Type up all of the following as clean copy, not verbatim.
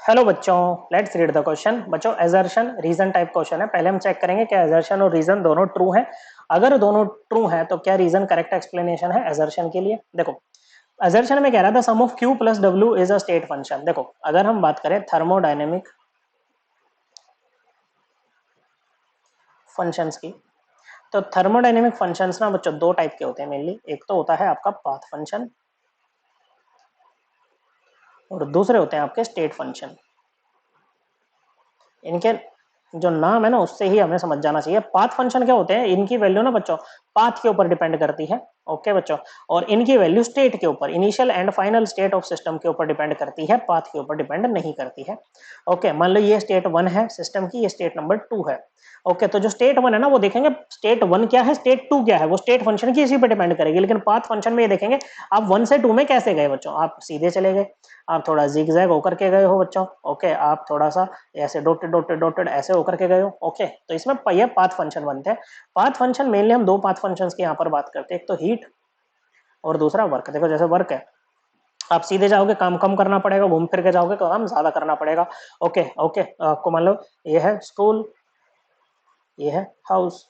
Hello बच्चों, let's read the question. बच्चों assertion reason type question है। पहले हम चेक करेंगे क्या एजर्शन और रीजन दोनों ट्रू है। अगर दोनों ट्रू है तो क्या रीजन करेक्ट एक्सप्लेनेशन है एजर्शन के लिए। देखो एजर्शन में कह रहा था सम ऑफ क्यू प्लस डब्ल्यू इज अ स्टेट फंक्शन। देखो अगर हम बात करें थर्मोडायनेमिक फंक्शंस की, तो थर्मोडायनेमिक फंक्शंस ना बच्चों दो टाइप के होते हैं मेनली। एक तो होता है आपका पाथ फंक्शन और दूसरे होते हैं आपके स्टेट फंक्शन। इनके जो नाम है ना उससे ही हमें समझ जाना चाहिए। पाथ फंक्शन क्या होते हैं, इनकी वैल्यू ना बच्चों पाथ के ऊपर डिपेंड करती है। ओके बच्चों, और इनकी वैल्यू स्टेट के ऊपर, initial and final state of system के ऊपर डिपेंड करती है, पाथ के ऊपर डिपेंड नहीं करती है। ओके, मान लो ये स्टेट 1 है सिस्टम की, ये स्टेट नंबर 2 है। ओके, तो जो स्टेट 1 है ना वो देखेंगे स्टेट 1 क्या है, स्टेट 2 क्या है, वो स्टेट फंक्शन की इसी पे डिपेंड करेगी। लेकिन पाथ फंक्शन में ये देखेंगे आप 1 से 2 में कैसे गए बच्चों, आप सीधे चले गए, आप थोड़ा जिगजैग होकर के गए हो बच्चों। ओके, आप थोड़ा सा ऐसे डॉटेड डॉटेड डॉटेड ऐसे होकर के गए हो। ओके, तो इसमें ये पाथ फंक्शन बनते हैं। पाथ फंक्शन मेनली हम दो पाथ फंक्शंस की यहाँ पर बात करते हैं, एक तो हीट और दूसरा वर्क। देखो जैसे वर्क है, आप सीधे जाओगे काम कम करना पड़ेगा, घूम फिर के जाओगे तो काम ज्यादा करना पड़ेगा। ओके ओके, आपको मान लो ये है स्कूल, ये है हाउस।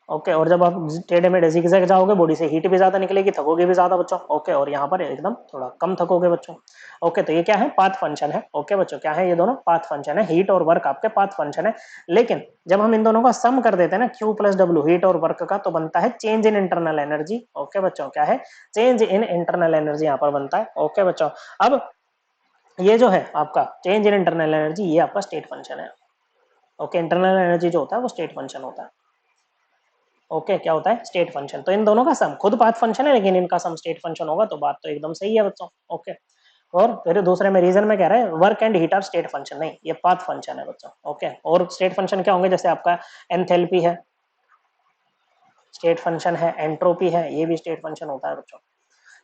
ओके, और जब आप टेढ़े मेढ़े जिगजैग जाओगे बॉडी से हीट भी ज्यादा निकलेगी, थकोगे भी ज्यादा बच्चों। ओके, और यहाँ पर एकदम थोड़ा कम थकोगे बच्चों। ओके, तो ये क्या है, पाथ फंक्शन है। ओके बच्चों, क्या है ये दोनों पाथ फंक्शन है, हीट और वर्क आपके पाथ फंक्शन है। लेकिन जब हम इन दोनों का सम कर देते हैं ना क्यू प्लस डब्ल्यू, हीट और वर्क का, तो बनता है change in internal energy. Okay बच्चों, क्या है, चेंज इन इंटरनल एनर्जी यहाँ पर बनता है। ओके बच्चों, अब ये जो है आपका चेंज इन इंटरनल एनर्जी, ये आपका स्टेट फंक्शन है। ओके, इंटरनल एनर्जी जो होता है वो स्टेट फंक्शन होता है। ओके, क्या होता है, स्टेट फंक्शन। तो इन दोनों का सम खुद पाथ फंक्शन है, लेकिन इनका सम स्टेट फंक्शन होगा, तो बात तो एकदम सही है बच्चों। ओके, और फिर दूसरे में रीजन में कह रहे हैं work and heat are state function, नहीं ये पाथ फंक्शन है बच्चों। ओके, और स्टेट फंक्शन क्या होंगे, जैसे आपका एंथैल्पी है स्टेट फंक्शन है, एंट्रोपी है ये भी स्टेट फंक्शन होता है बच्चों।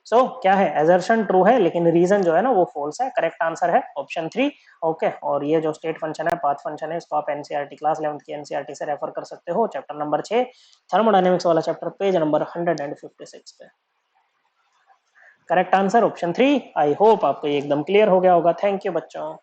सो क्या है, एजर्शन ट्रू है लेकिन रीजन जो है ना वो फॉल्स है। करेक्ट आंसर है ऑप्शन 3। ओके, और ये जो स्टेट फंक्शन है पाथ फंक्शन है, इसको आप एनसीईआरटी क्लास 11th की एनसीईआरटी से रेफर कर सकते हो, चैप्टर नंबर 6 थर्मोडायनेमिक्स वाला चैप्टर, पेज नंबर 156 पे। Correct answer option 3। I hope आपको ये एकदम क्लियर हो गया होगा। थैंक यू बच्चों।